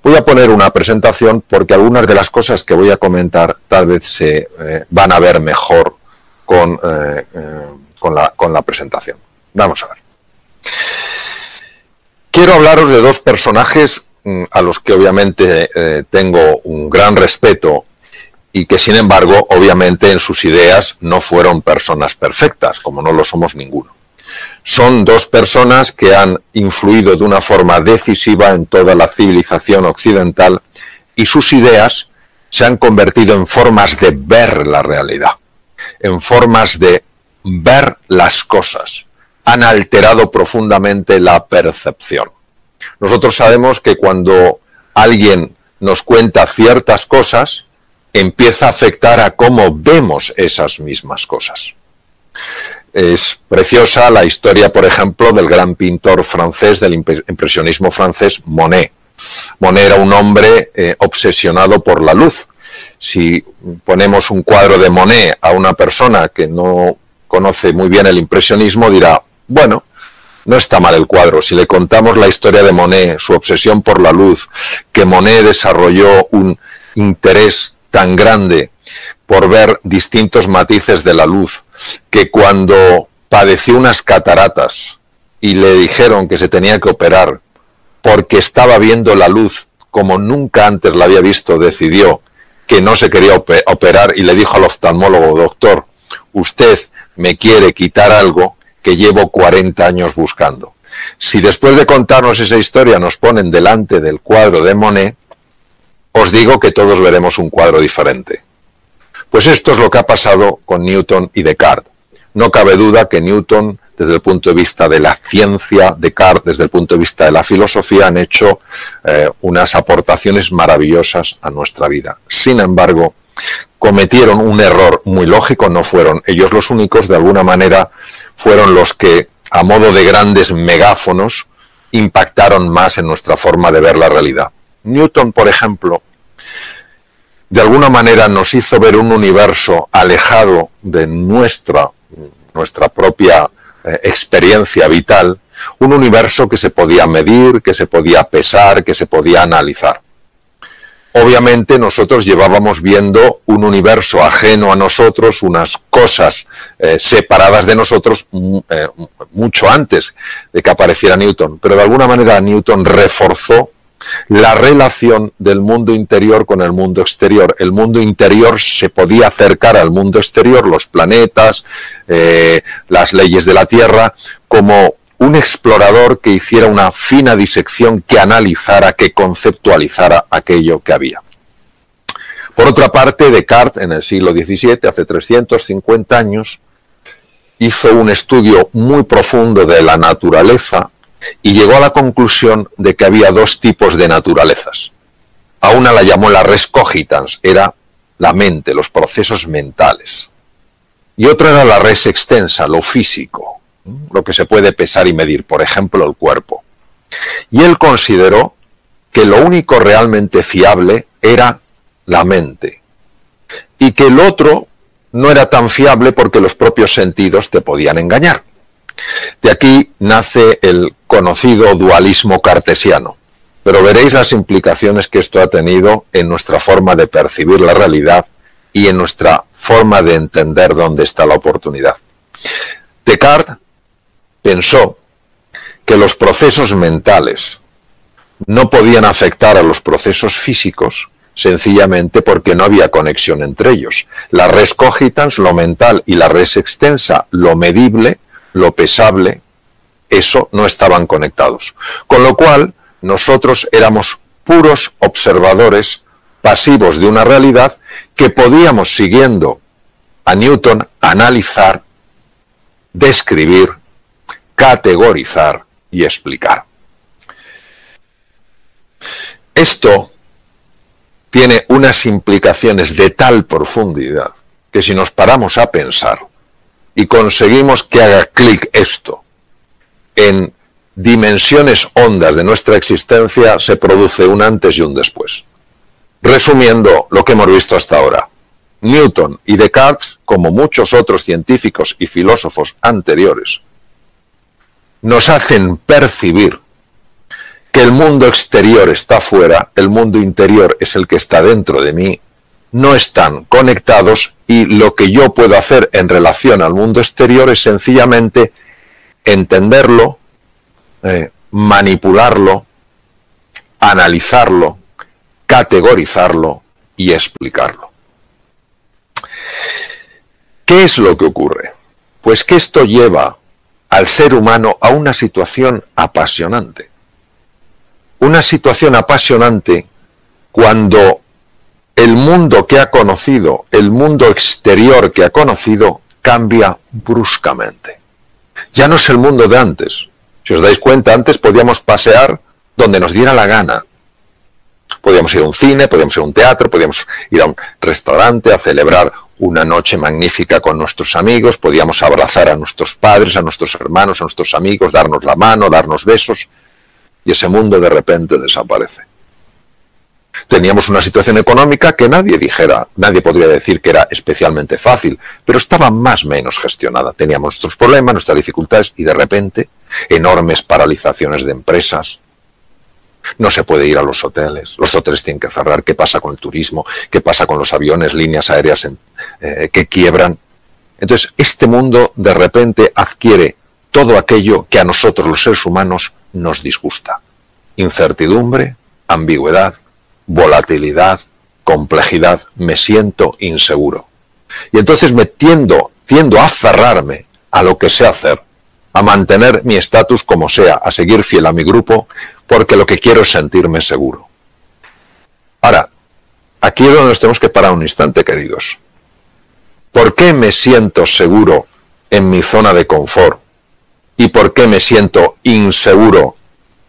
Voy a poner una presentación porque algunas de las cosas que voy a comentar tal vez se van a ver mejor con la presentación. Vamos a ver. Quiero hablaros de dos personajes a los que obviamente tengo un gran respeto y que sin embargo obviamente en sus ideas no fueron personas perfectas, como no lo somos ninguno. Son dos personas que han influido de una forma decisiva en toda la civilización occidental y sus ideas se han convertido en formas de ver la realidad, en formas de ver las cosas. Han alterado profundamente la percepción. Nosotros sabemos que cuando alguien nos cuenta ciertas cosas, empieza a afectar a cómo vemos esas mismas cosas. Es preciosa la historia, por ejemplo, del gran pintor francés, del impresionismo francés, Monet. Monet era un hombre obsesionado por la luz. Si ponemos un cuadro de Monet a una persona que no conoce muy bien el impresionismo, dirá, bueno, no está mal el cuadro. Si le contamos la historia de Monet, su obsesión por la luz, que Monet desarrolló un interés tan grande por ver distintos matices de la luz, que cuando padeció unas cataratas y le dijeron que se tenía que operar porque estaba viendo la luz como nunca antes la había visto, decidió que no se quería operar y le dijo al oftalmólogo, doctor, usted me quiere quitar algo que llevo 40 años buscando. Si después de contarnos esa historia nos ponen delante del cuadro de Monet, os digo que todos veremos un cuadro diferente. Pues esto es lo que ha pasado con Newton y Descartes. No cabe duda que Newton, desde el punto de vista de la ciencia, Descartes, desde el punto de vista de la filosofía, han hecho unas aportaciones maravillosas a nuestra vida. Sin embargo, cometieron un error muy lógico, no fueron ellos los únicos, de alguna manera fueron los que, a modo de grandes megáfonos, impactaron más en nuestra forma de ver la realidad. Newton, por ejemplo, de alguna manera nos hizo ver un universo alejado de nuestra propia experiencia vital, un universo que se podía medir, que se podía pesar, que se podía analizar. Obviamente nosotros llevábamos viendo un universo ajeno a nosotros, unas cosas separadas de nosotros mucho antes de que apareciera Newton, pero de alguna manera Newton reforzó la relación del mundo interior con el mundo exterior. El mundo interior se podía acercar al mundo exterior, los planetas, las leyes de la Tierra, como un explorador que hiciera una fina disección, que analizara, que conceptualizara aquello que había. Por otra parte, Descartes, en el siglo XVII, hace 350 años, hizo un estudio muy profundo de la naturaleza y llegó a la conclusión de que había dos tipos de naturalezas. A una la llamó la res cogitans, era la mente, los procesos mentales. Y otra era la res extensa, lo físico, lo que se puede pesar y medir, por ejemplo, el cuerpo. Y él consideró que lo único realmente fiable era la mente. Y que el otro no era tan fiable porque los propios sentidos te podían engañar. De aquí nace el conocido dualismo cartesiano, pero veréis las implicaciones que esto ha tenido en nuestra forma de percibir la realidad y en nuestra forma de entender dónde está la oportunidad. Descartes pensó que los procesos mentales no podían afectar a los procesos físicos sencillamente porque no había conexión entre ellos. La res cogitans, lo mental, y la res extensa, lo medible, lo pesable, eso no estaban conectados. Con lo cual, nosotros éramos puros observadores pasivos de una realidad que podíamos, siguiendo a Newton, analizar, describir, categorizar y explicar. Esto tiene unas implicaciones de tal profundidad que si nos paramos a pensar y conseguimos que haga clic esto en dimensiones hondas de nuestra existencia, se produce un antes y un después. Resumiendo lo que hemos visto hasta ahora, Newton y Descartes, como muchos otros científicos y filósofos anteriores, nos hacen percibir que el mundo exterior está fuera, el mundo interior es el que está dentro de mí, no están conectados y lo que yo puedo hacer en relación al mundo exterior es sencillamente entenderlo, manipularlo, analizarlo, categorizarlo y explicarlo. ¿Qué es lo que ocurre? Pues que esto lleva al ser humano a una situación apasionante. Una situación apasionante cuando el mundo que ha conocido, el mundo exterior que ha conocido, cambia bruscamente. Ya no es el mundo de antes. Si os dais cuenta, antes podíamos pasear donde nos diera la gana. Podíamos ir a un cine, podíamos ir a un teatro, podíamos ir a un restaurante a celebrar una noche magnífica con nuestros amigos, podíamos abrazar a nuestros padres, a nuestros hermanos, a nuestros amigos, darnos la mano, darnos besos, y ese mundo de repente desaparece. Teníamos una situación económica que nadie podría decir que era especialmente fácil, pero estaba más o menos gestionada. Teníamos nuestros problemas, nuestras dificultades, y de repente enormes paralizaciones de empresas. No se puede ir a los hoteles tienen que cerrar. ¿Qué pasa con el turismo? ¿Qué pasa con los aviones, líneas aéreas que quiebran? Entonces, este mundo de repente adquiere todo aquello que a nosotros los seres humanos nos disgusta. Incertidumbre, ambigüedad, volatilidad, complejidad. Me siento inseguro. Y entonces tiendo a aferrarme a lo que sé hacer, a mantener mi estatus como sea, a seguir fiel a mi grupo, porque lo que quiero es sentirme seguro. Ahora, aquí es donde nos tenemos que parar un instante, queridos. ¿Por qué me siento seguro en mi zona de confort? ¿Y por qué me siento inseguro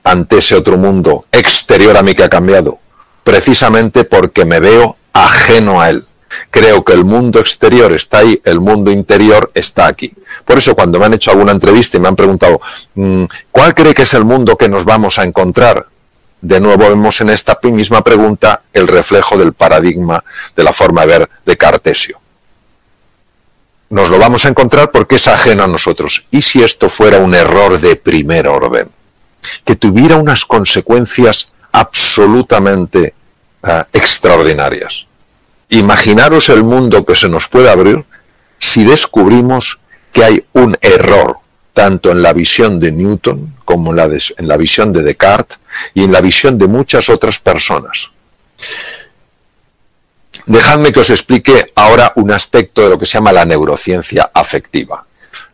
ante ese otro mundo exterior a mí que ha cambiado? Precisamente porque me veo ajeno a él. Creo que el mundo exterior está ahí, el mundo interior está aquí. Por eso cuando me han hecho alguna entrevista y me han preguntado ¿cuál cree que es el mundo que nos vamos a encontrar? De nuevo vemos en esta misma pregunta el reflejo del paradigma de la forma de ver de Cartesio. Nos lo vamos a encontrar porque es ajeno a nosotros. ¿Y si esto fuera un error de primer orden? Que tuviera unas consecuencias absolutamente extraordinarias. Imaginaros el mundo que se nos puede abrir si descubrimos que hay un error, tanto en la visión de Newton como en la visión de Descartes y en la visión de muchas otras personas. Dejadme que os explique ahora un aspecto de lo que se llama la neurociencia afectiva.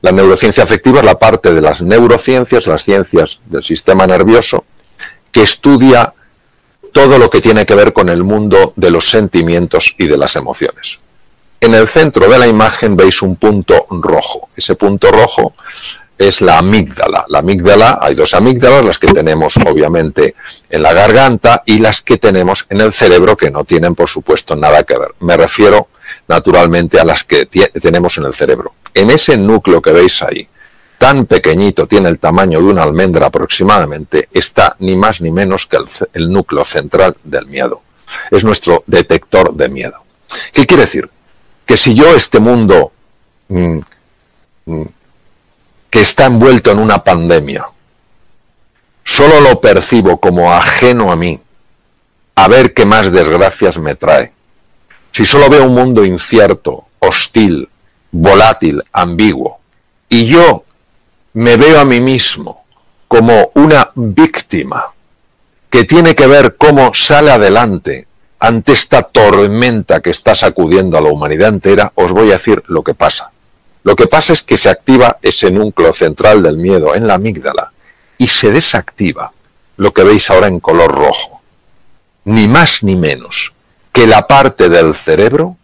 La neurociencia afectiva es la parte de las neurociencias, las ciencias del sistema nervioso, que estudia todo lo que tiene que ver con el mundo de los sentimientos y de las emociones. En el centro de la imagen veis un punto rojo. Ese punto rojo es la amígdala. La amígdala, hay dos amígdalas, las que tenemos obviamente en la garganta y las que tenemos en el cerebro, que no tienen por supuesto nada que ver. Me refiero naturalmente a las que tenemos en el cerebro. En ese núcleo que veis ahí, tan pequeñito, tiene el tamaño de una almendra aproximadamente, está ni más ni menos que el núcleo central del miedo. Es nuestro detector de miedo. ¿Qué quiere decir? Que si yo este mundo que está envuelto en una pandemia, solo lo percibo como ajeno a mí, a ver qué más desgracias me trae. Si solo veo un mundo incierto, hostil, volátil, ambiguo, y yo me veo a mí mismo como una víctima que tiene que ver cómo sale adelante ante esta tormenta que está sacudiendo a la humanidad entera, os voy a decir lo que pasa. Lo que pasa es que se activa ese núcleo central del miedo en la amígdala y se desactiva lo que veis ahora en color rojo. Ni más ni menos que la parte del cerebro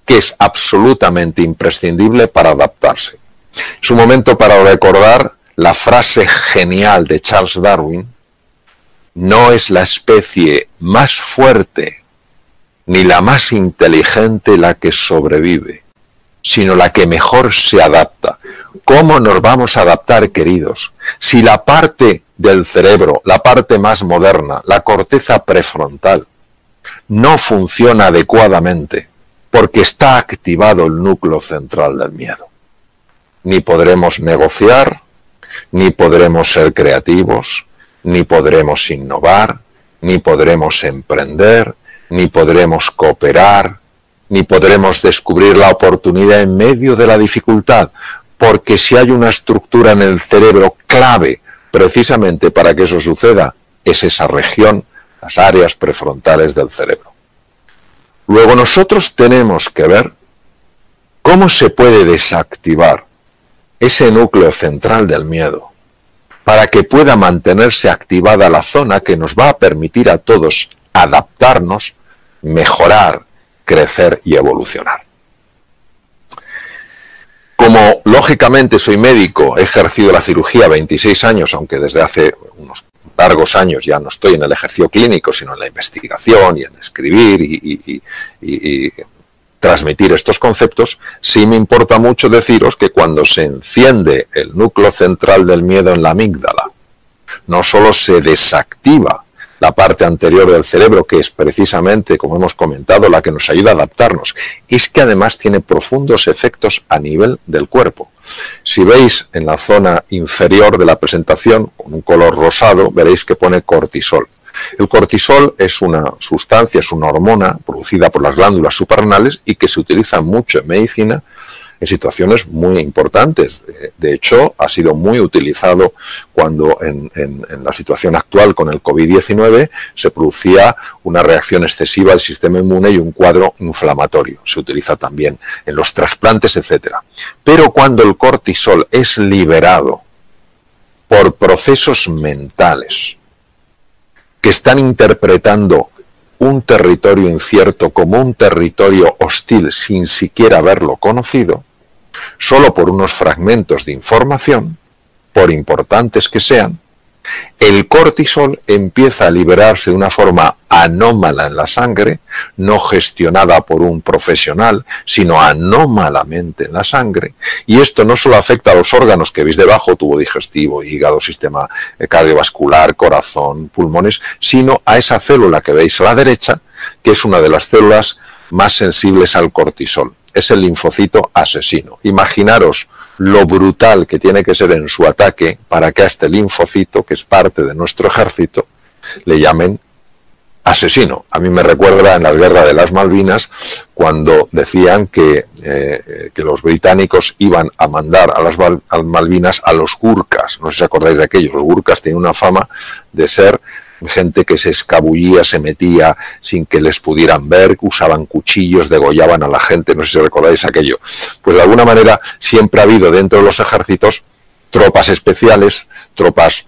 que es absolutamente imprescindible para adaptarse. Es un momento para recordar la frase genial de Charles Darwin: no es la especie más fuerte ni la más inteligente la que sobrevive, sino la que mejor se adapta. ¿Cómo nos vamos a adaptar, queridos? Si la parte del cerebro, la parte más moderna, la corteza prefrontal, no funciona adecuadamente porque está activado el núcleo central del miedo. Ni podremos negociar, ni podremos ser creativos, ni podremos innovar, ni podremos emprender, ni podremos cooperar, ni podremos descubrir la oportunidad en medio de la dificultad, porque si hay una estructura en el cerebro clave precisamente para que eso suceda, es esa región, las áreas prefrontales del cerebro. Luego nosotros tenemos que ver cómo se puede desactivar ese núcleo central del miedo para que pueda mantenerse activada la zona que nos va a permitir a todos adaptarnos, mejorar, crecer y evolucionar. Como lógicamente soy médico, he ejercido la cirugía 26 años, aunque desde hace unos largos años ya no estoy en el ejercicio clínico, sino en la investigación y en escribir y transmitir estos conceptos, sí me importa mucho deciros que cuando se enciende el núcleo central del miedo en la amígdala, no solo se desactiva la parte anterior del cerebro, que es precisamente, como hemos comentado, la que nos ayuda a adaptarnos, es que además tiene profundos efectos a nivel del cuerpo. Si veis en la zona inferior de la presentación, con un color rosado, veréis que pone cortisol. El cortisol es una sustancia, es una hormona producida por las glándulas suprarrenales y que se utiliza mucho en medicina en situaciones muy importantes. De hecho, ha sido muy utilizado cuando en la situación actual con el COVID-19 se producía una reacción excesiva del sistema inmune y un cuadro inflamatorio. Se utiliza también en los trasplantes, etc. Pero cuando el cortisol es liberado por procesos mentales que están interpretando un territorio incierto como un territorio hostil sin siquiera haberlo conocido, solo por unos fragmentos de información, por importantes que sean, el cortisol empieza a liberarse de una forma anómala en la sangre, no gestionada por un profesional, sino anómalamente en la sangre, y esto no solo afecta a los órganos que veis debajo, tubo digestivo, hígado, sistema cardiovascular, corazón, pulmones, sino a esa célula que veis a la derecha, que es una de las células más sensibles al cortisol. Es el linfocito asesino. Imaginaros lo brutal que tiene que ser en su ataque para que a este linfocito, que es parte de nuestro ejército, le llamen asesino. A mí me recuerda en la guerra de las Malvinas, cuando decían que los británicos iban a mandar a las Malvinas a los gurkas. No sé si os acordáis de aquello. Los gurkas tienen una fama de ser gente que se escabullía, se metía sin que les pudieran ver, usaban cuchillos, degollaban a la gente, no sé si recordáis aquello. Pues de alguna manera siempre ha habido dentro de los ejércitos tropas especiales, tropas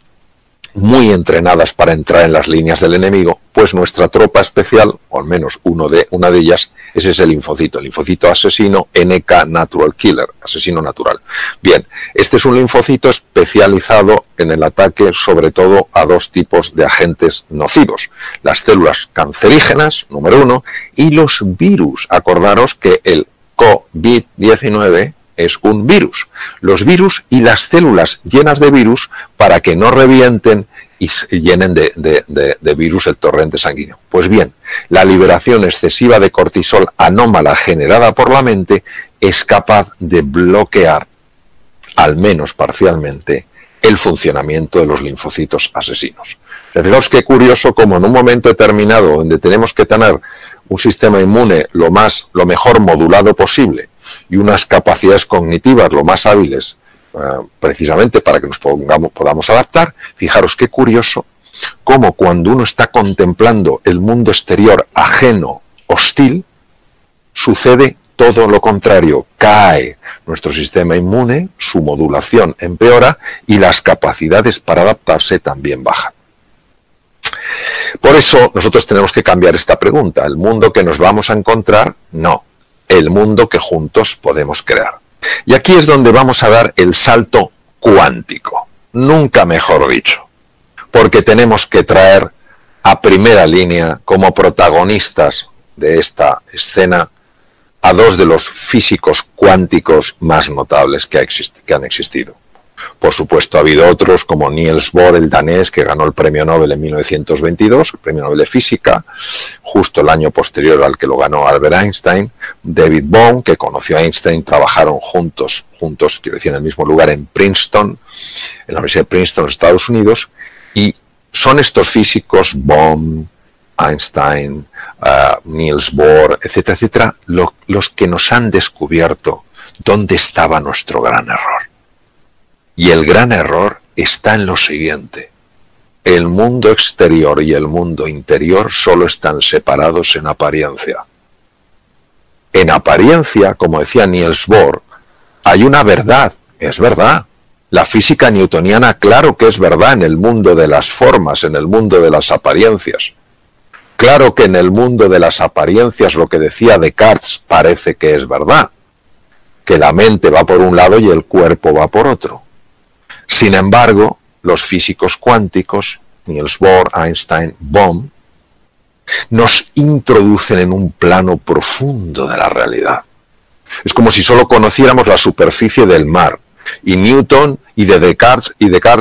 muy entrenadas para entrar en las líneas del enemigo, pues nuestra tropa especial, o al menos una de ellas, es ese linfocito, el linfocito asesino NK Natural Killer, asesino natural. Bien, este es un linfocito especializado en el ataque sobre todo a dos tipos de agentes nocivos, las células cancerígenas, número 1, y los virus. Acordaros que el COVID-19 es un virus. Los virus y las células llenas de virus para que no revienten y llenen de virus el torrente sanguíneo. Pues bien, la liberación excesiva de cortisol anómala generada por la mente es capaz de bloquear, al menos parcialmente, el funcionamiento de los linfocitos asesinos. Fijaos qué curioso como en un momento determinado donde tenemos que tener un sistema inmune lo mejor modulado posible y unas capacidades cognitivas lo más hábiles, precisamente para que nos podamos adaptar, fijaros qué curioso cómo cuando uno está contemplando el mundo exterior ajeno, hostil, sucede todo lo contrario, cae nuestro sistema inmune, su modulación empeora y las capacidades para adaptarse también bajan. Por eso nosotros tenemos que cambiar esta pregunta. ¿El mundo que nos vamos a encontrar? No. El mundo que juntos podemos crear. Y aquí es donde vamos a dar el salto cuántico. Nunca mejor dicho. Porque tenemos que traer a primera línea como protagonistas de esta escena a dos de los físicos cuánticos más notables que han existido. Por supuesto, ha habido otros como Niels Bohr, el danés, que ganó el premio Nobel en 1922, el premio Nobel de Física, justo el año posterior al que lo ganó Albert Einstein. David Bohm, que conoció a Einstein, trabajaron juntos, quiero decir, en el mismo lugar en Princeton, en la Universidad de Princeton, Estados Unidos, y son estos físicos, Bohm, Einstein, Niels Bohr, etcétera, etcétera, los que nos han descubierto dónde estaba nuestro gran error. Y el gran error está en lo siguiente: el mundo exterior y el mundo interior solo están separados en apariencia. En apariencia, como decía Niels Bohr, hay una verdad, es verdad. La física newtoniana, claro que es verdad en el mundo de las formas, en el mundo de las apariencias. Claro que en el mundo de las apariencias lo que decía Descartes parece que es verdad, que la mente va por un lado y el cuerpo va por otro. Sin embargo, los físicos cuánticos, Niels Bohr, Einstein, Bohm, nos introducen en un plano profundo de la realidad. Es como si solo conociéramos la superficie del mar. Y Newton y Descartes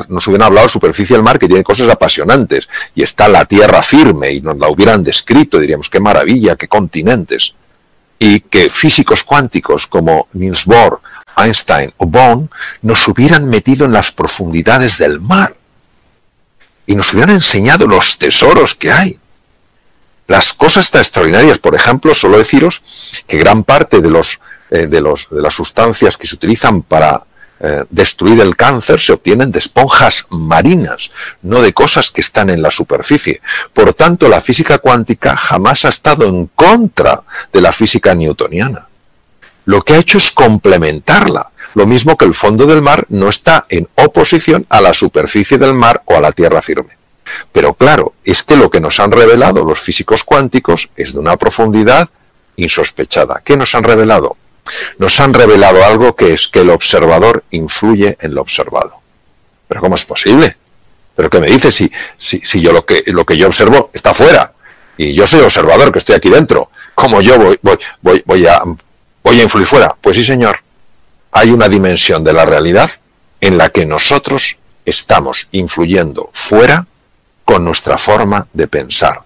nos hubieran hablado de la superficie del mar, que tiene cosas apasionantes, y está la tierra firme, y nos la hubieran descrito, diríamos, qué maravilla, qué continentes. Y que físicos cuánticos como Niels Bohr, Einstein o Bohm nos hubieran metido en las profundidades del mar y nos hubieran enseñado los tesoros que hay. Las cosas tan extraordinarias, por ejemplo, solo deciros que gran parte de las sustancias que se utilizan para destruir el cáncer se obtienen de esponjas marinas, no de cosas que están en la superficie. Por tanto, la física cuántica jamás ha estado en contra de la física newtoniana. Lo que ha hecho es complementarla, lo mismo que el fondo del mar no está en oposición a la superficie del mar o a la tierra firme. Pero claro, es que lo que nos han revelado los físicos cuánticos es de una profundidad insospechada. ¿Qué nos han revelado? Nos han revelado algo que es que el observador influye en lo observado. ¿Pero cómo es posible? ¿Pero qué me dices si yo lo que yo observo está fuera? Y yo soy observador, que estoy aquí dentro. ¿Cómo yo voy a influir fuera? Pues sí, señor. Hay una dimensión de la realidad en la que nosotros estamos influyendo fuera con nuestra forma de pensar,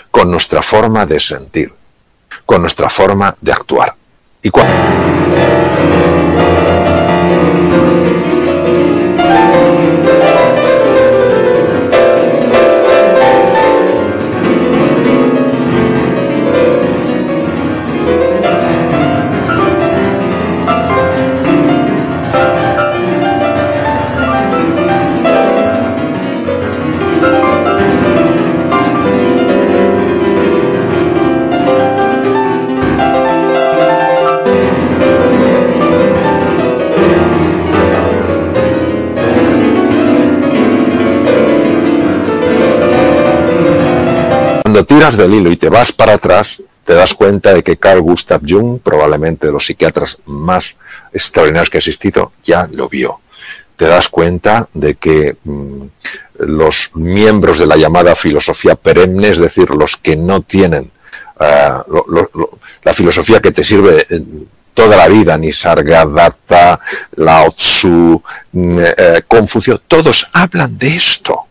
con nuestra forma de sentir, con nuestra forma de actuar. ¿Y cuál? Cuando tiras del hilo y te vas para atrás, te das cuenta de que Carl Gustav Jung, probablemente de los psiquiatras más extraordinarios que ha existido, ya lo vio. Te das cuenta de que los miembros de la llamada filosofía perenne, es decir, los que no tienen la filosofía que te sirve toda la vida, Nisargadatta, Lao Tzu, Confucio, todos hablan de esto.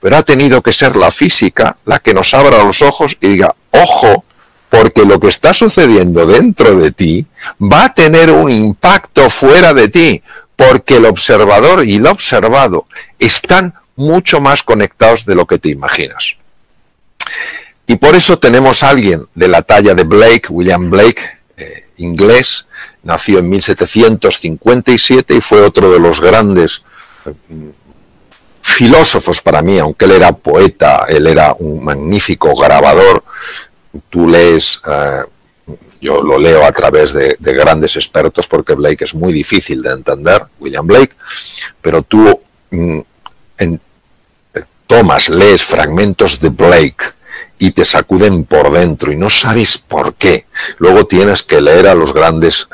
Pero ha tenido que ser la física la que nos abra los ojos y diga, ojo, porque lo que está sucediendo dentro de ti va a tener un impacto fuera de ti, porque el observador y el observado están mucho más conectados de lo que te imaginas. Y por eso tenemos a alguien de la talla de Blake, William Blake, inglés, nació en 1757 y fue otro de los grandes filósofos para mí, aunque él era poeta, él era un magnífico grabador. Tú lees, yo lo leo a través de grandes expertos porque Blake es muy difícil de entender, William Blake, pero tú lees fragmentos de Blake y te sacuden por dentro y no sabes por qué. Luego tienes que leer a los grandes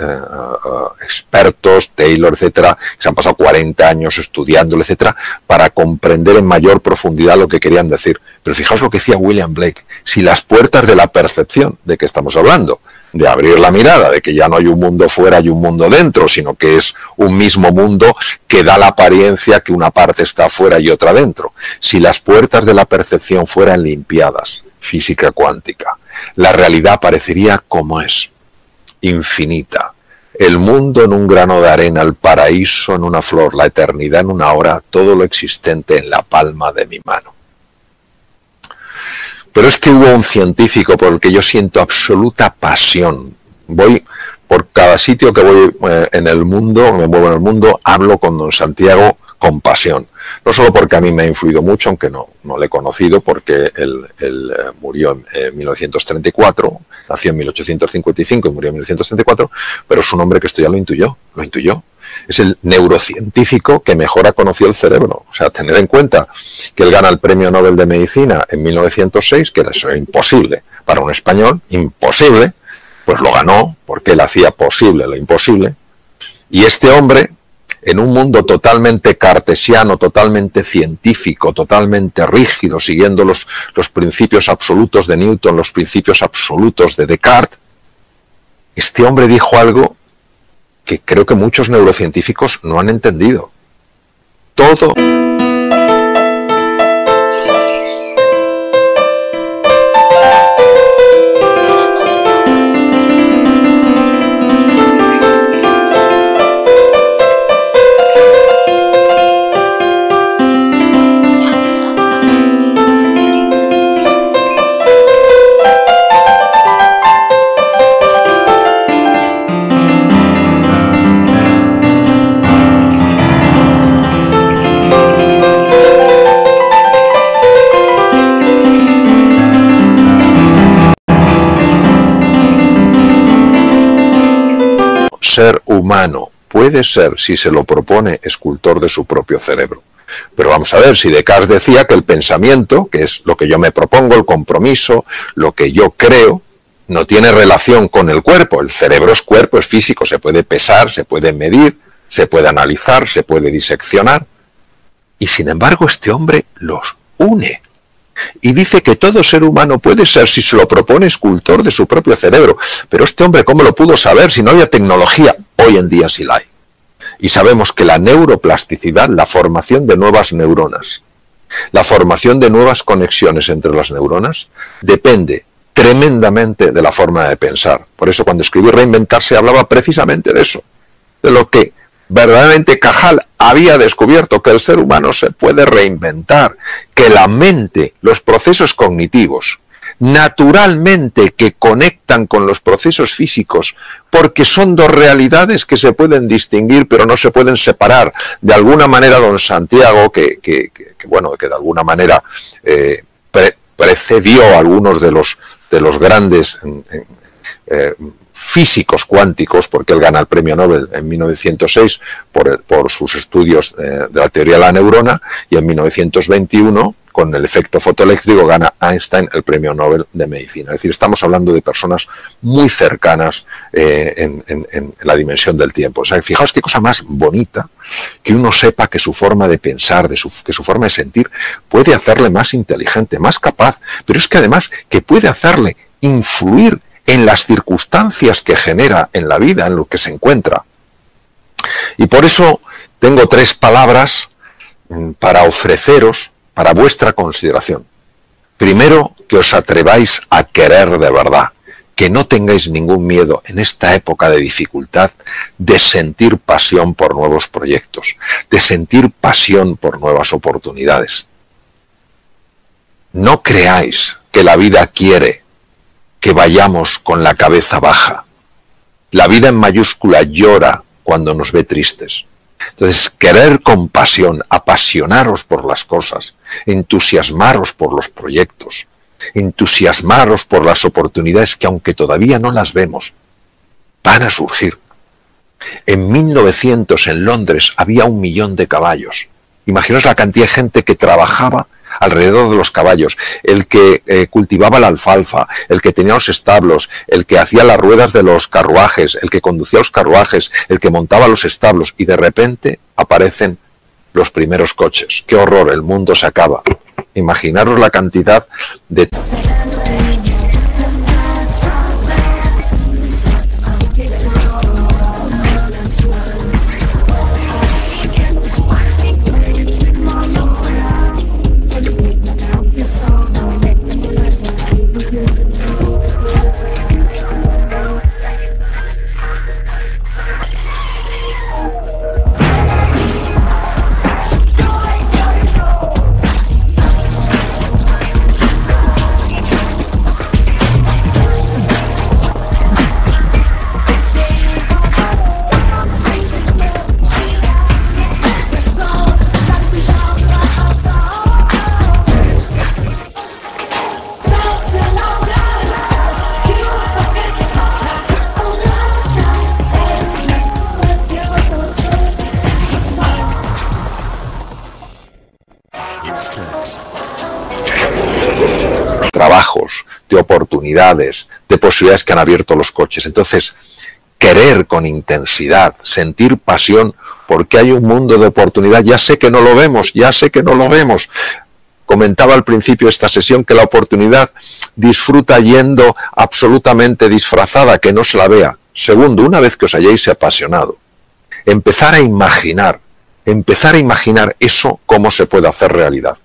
expertos, Taylor, etcétera, que se han pasado 40 años estudiándolo, etcétera, para comprender en mayor profundidad lo que querían decir. Pero fijaos lo que decía William Blake, si las puertas de la percepción, ¿de qué estamos hablando? de abrir la mirada, de que ya no hay un mundo fuera y un mundo dentro, sino que es un mismo mundo que da la apariencia que una parte está fuera y otra dentro. Si las puertas de la percepción fueran limpiadas, física cuántica, la realidad parecería como es, infinita. El mundo en un grano de arena, el paraíso en una flor, la eternidad en una hora, todo lo existente en la palma de mi mano. Pero es que hubo un científico por el que yo siento absoluta pasión. Voy por cada sitio que voy en el mundo, me muevo en el mundo, hablo con don Santiago con pasión. No solo porque a mí me ha influido mucho, aunque no le he conocido, porque él murió en 1934, nació en 1855 y murió en 1934, pero es un hombre que esto ya lo intuyó. Es el neurocientífico que mejor ha conocido el cerebro. O sea, tener en cuenta que él gana el Premio Nobel de Medicina en 1906, que eso era imposible para un español, imposible, pues lo ganó porque él hacía posible lo imposible. Y este hombre, en un mundo totalmente cartesiano, totalmente científico, totalmente rígido, siguiendo los principios absolutos de Newton, los principios absolutos de Descartes, este hombre dijo algo que creo que muchos neurocientíficos no han entendido. Todo ser humano puede ser, si se lo propone, escultor de su propio cerebro. Pero vamos a ver, si Descartes decía que el pensamiento, que es lo que yo me propongo, el compromiso, lo que yo creo, no tiene relación con el cuerpo. El cerebro es cuerpo, es físico, se puede pesar, se puede medir, se puede analizar, se puede diseccionar. Y sin embargo este hombre los une. Y dice que todo ser humano puede ser, si se lo propone, escultor de su propio cerebro. Pero este hombre, ¿cómo lo pudo saber si no había tecnología? Hoy en día sí la hay. Y sabemos que la neuroplasticidad, la formación de nuevas neuronas, la formación de nuevas conexiones entre las neuronas, depende tremendamente de la forma de pensar. Por eso cuando escribí Reinventarse hablaba precisamente de eso, de lo que verdaderamente Cajal había descubierto, que el ser humano se puede reinventar, que la mente, los procesos cognitivos, naturalmente que conectan con los procesos físicos, porque son dos realidades que se pueden distinguir, pero no se pueden separar. De alguna manera, don Santiago, que de alguna manera precedió a algunos de los grandes físicos cuánticos, porque él gana el premio Nobel en 1906 por sus estudios de la teoría de la neurona, y en 1921, con el efecto fotoeléctrico, gana Einstein el premio Nobel de Medicina. Es decir, estamos hablando de personas muy cercanas en la dimensión del tiempo. O sea, fijaos qué cosa más bonita que uno sepa que su forma de pensar, que su forma de sentir puede hacerle más inteligente, más capaz, pero es que además que puede hacerle influir en las circunstancias que genera en la vida, en lo que se encuentra. Y por eso tengo 3 palabras para ofreceros, para vuestra consideración. Primero, que os atreváis a querer de verdad, que no tengáis ningún miedo en esta época de dificultad de sentir pasión por nuevos proyectos, de sentir pasión por nuevas oportunidades. No creáis que la vida quiere que vayamos con la cabeza baja. La vida en mayúscula llora cuando nos ve tristes. Entonces, querer con pasión, apasionaros por las cosas, entusiasmaros por los proyectos, entusiasmaros por las oportunidades que, aunque todavía no las vemos, van a surgir. En 1900 en Londres había 1 millón de caballos. Imaginaos la cantidad de gente que trabajaba alrededor de los caballos, el que cultivaba la alfalfa, el que tenía los establos, el que hacía las ruedas de los carruajes, el que conducía los carruajes, el que montaba los establos, y de repente aparecen los primeros coches. ¡Qué horror! El mundo se acaba. Imaginaros la cantidad de trabajos, de oportunidades, de posibilidades que han abierto los coches. Entonces, querer con intensidad, sentir pasión, porque hay un mundo de oportunidad. Ya sé que no lo vemos, ya sé que no lo vemos. Comentaba al principio de esta sesión que la oportunidad disfruta yendo absolutamente disfrazada, que no se la vea. Segundo, una vez que os hayáis apasionado, empezar a imaginar eso cómo se puede hacer realidad.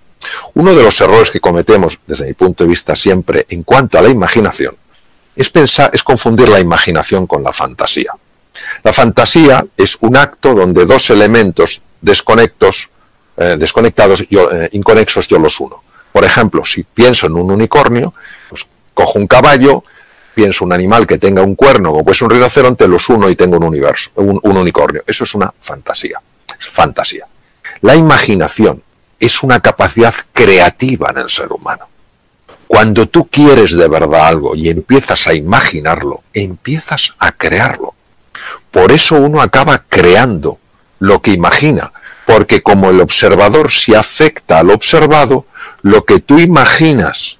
Uno de los errores que cometemos, desde mi punto de vista siempre, en cuanto a la imaginación, es confundir la imaginación con la fantasía. La fantasía es un acto donde dos elementos desconectados y inconexos yo los uno. Por ejemplo, si pienso en un unicornio, pues cojo un caballo, pienso un animal que tenga un cuerno, como puede ser un rinoceronte, los uno y tengo un unicornio. Eso es una fantasía. Es fantasía. La imaginación es una capacidad creativa en el ser humano. Cuando tú quieres de verdad algo y empiezas a imaginarlo, empiezas a crearlo. Por eso uno acaba creando lo que imagina, porque como el observador se afecta al observado, lo que tú imaginas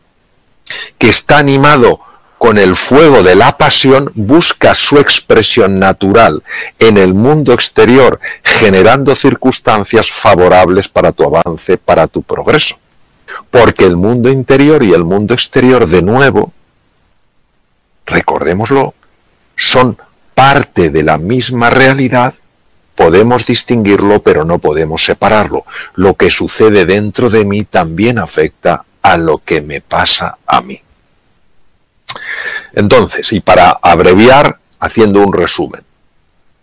que está animado con el fuego de la pasión, busca su expresión natural en el mundo exterior, generando circunstancias favorables para tu avance, para tu progreso. Porque el mundo interior y el mundo exterior, de nuevo, recordémoslo, son parte de la misma realidad. Podemos distinguirlo, pero no podemos separarlo. Lo que sucede dentro de mí también afecta a lo que me pasa a mí. Entonces, y para abreviar, haciendo un resumen,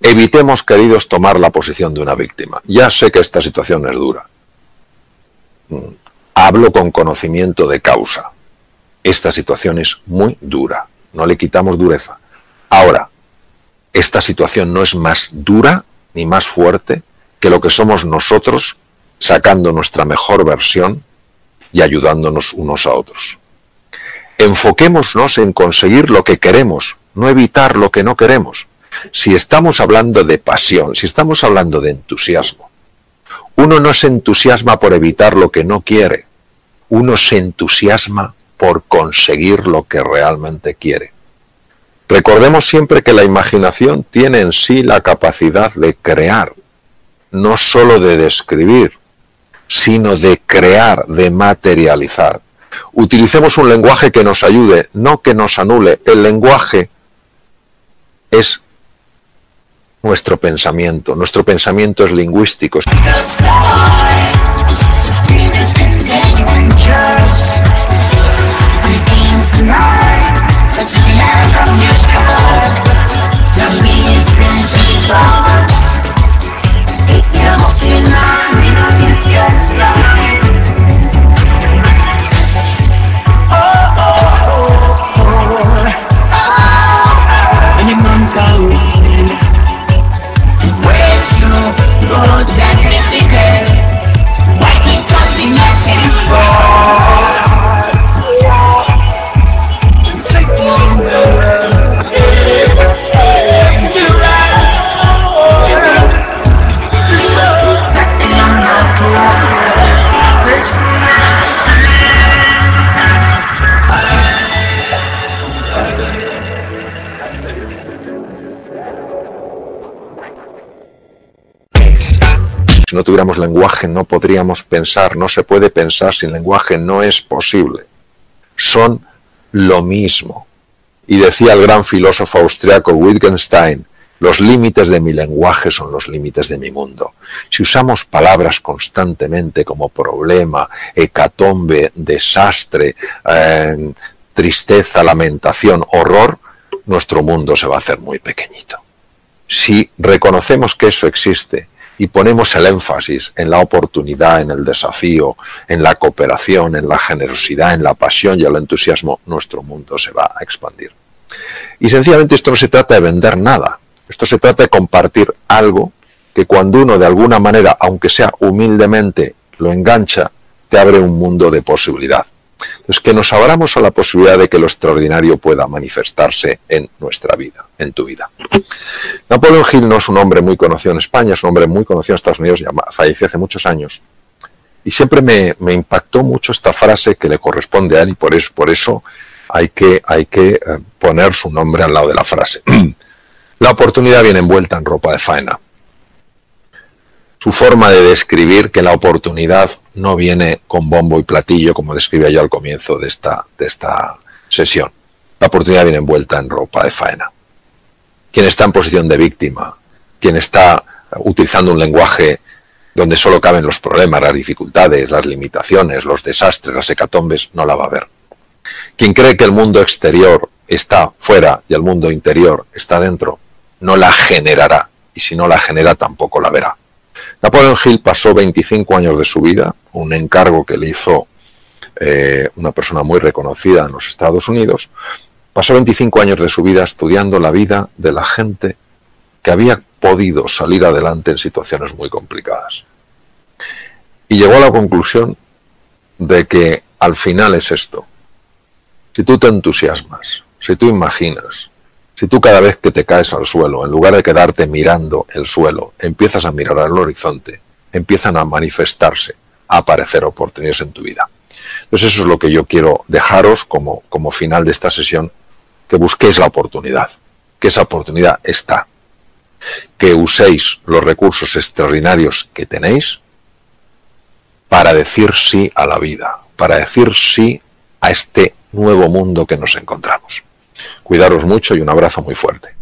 evitemos, queridos, tomar la posición de una víctima. Ya sé que esta situación es dura. Hablo con conocimiento de causa. Esta situación es muy dura. No le quitamos dureza. Ahora, esta situación no es más dura ni más fuerte que lo que somos nosotros, sacando nuestra mejor versión y ayudándonos unos a otros. Enfoquémonos en conseguir lo que queremos, no evitar lo que no queremos. Si estamos hablando de pasión, si estamos hablando de entusiasmo, uno no se entusiasma por evitar lo que no quiere, uno se entusiasma por conseguir lo que realmente quiere. Recordemos siempre que la imaginación tiene en sí la capacidad de crear, no solo de describir, sino de crear, de materializar. Utilicemos un lenguaje que nos ayude, no que nos anule. El lenguaje es nuestro pensamiento es lingüístico. Si no tuviéramos lenguaje no podríamos pensar, no se puede pensar sin lenguaje, no es posible. Son lo mismo. Y decía el gran filósofo austriaco Wittgenstein, los límites de mi lenguaje son los límites de mi mundo. Si usamos palabras constantemente como problema, hecatombe, desastre, tristeza, lamentación, horror, nuestro mundo se va a hacer muy pequeñito. Si reconocemos que eso existe y ponemos el énfasis en la oportunidad, en el desafío, en la cooperación, en la generosidad, en la pasión y el entusiasmo, nuestro mundo se va a expandir. Y sencillamente esto no se trata de vender nada, esto se trata de compartir algo que cuando uno de alguna manera, aunque sea humildemente, lo engancha, te abre un mundo de posibilidad. Entonces, que nos abramos a la posibilidad de que lo extraordinario pueda manifestarse en nuestra vida, en tu vida. Napoleón Hill no es un hombre muy conocido en España, es un hombre muy conocido en Estados Unidos, falleció hace muchos años. Y siempre me impactó mucho esta frase que le corresponde a él y por eso hay que poner su nombre al lado de la frase. La oportunidad viene envuelta en ropa de faena. Su forma de describir que la oportunidad no viene con bombo y platillo, como describía yo al comienzo de esta sesión. La oportunidad viene envuelta en ropa de faena. Quien está en posición de víctima, quien está utilizando un lenguaje donde solo caben los problemas, las dificultades, las limitaciones, los desastres, las hecatombes, no la va a ver. Quien cree que el mundo exterior está fuera y el mundo interior está dentro, no la generará, y si no la genera tampoco la verá. Napoleon Hill pasó 25 años de su vida, un encargo que le hizo una persona muy reconocida en los Estados Unidos, pasó 25 años de su vida estudiando la vida de la gente que había podido salir adelante en situaciones muy complicadas. Y llegó a la conclusión de que al final es esto. Si tú te entusiasmas, si tú imaginas, si tú cada vez que te caes al suelo, en lugar de quedarte mirando el suelo, empiezas a mirar al horizonte, empiezan a manifestarse, a aparecer oportunidades en tu vida. Entonces eso es lo que yo quiero dejaros como final de esta sesión, que busquéis la oportunidad, que esa oportunidad está, que uséis los recursos extraordinarios que tenéis para decir sí a la vida, para decir sí a este nuevo mundo que nos encontramos. Cuidaros mucho y un abrazo muy fuerte.